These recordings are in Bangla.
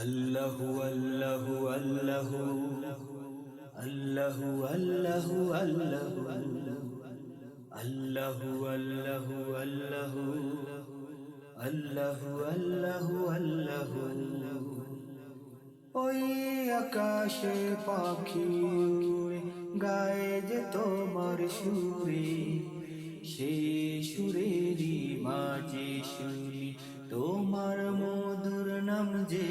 আল্লাহু আল্লাহু আল্লাহু আল্লাহু আল্লাহু আল্লাহু আল্লাহু আল্লাহু আল্লাহু আল্লাহু আল্লাহু আল্লাহু ওই আকাশে পাখি উড়ে গায়ে যে তোমার সুরে, সেই সুরেরই মাঝে শুনি তোমার মধুর নাম যে।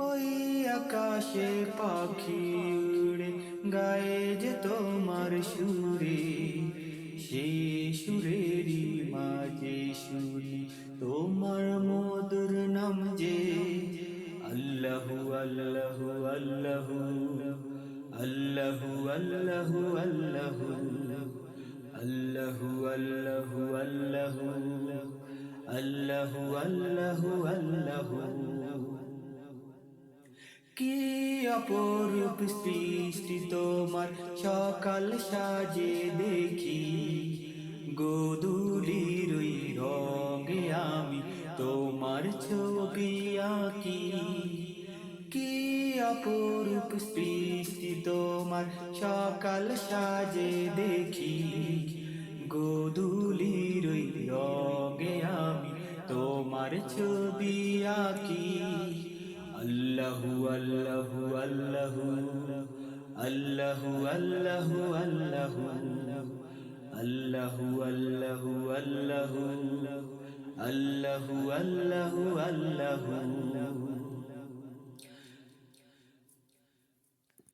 ওই আকাশে পাখি উড়ে গায়ে যে তোমার সুরে, সেই সুরেরই মাঝে শুনি তোমার মধুর নাম যে। আল্লাহু আল্লাহু আল্লাহু আল্লাহু আল্লাহু আল্লাহু আল্লাহু আল্লাহু আল্লাহু আল্লাহু আল্লাহু আল্লাহু। কি অপরূপ সৃষ্টি তোমার, সকাল সাজে দেখি গোধূলির ওই রঙে আমি তোমার ছবি আঁকি। কি অপরূপ সৃষ্টি তোমার, সকাল সাজে দেখি গোধূলির ওই রঙে আমি তোমার ছবি আঁকি। আল্লাহু আল্লাহু আল্লাহু আল্লাহু আল্লাহু আল্লাহু আল্লাহু আল্লাহু আল্লাহু আল্লাহু আল্লাহু আল্লাহু।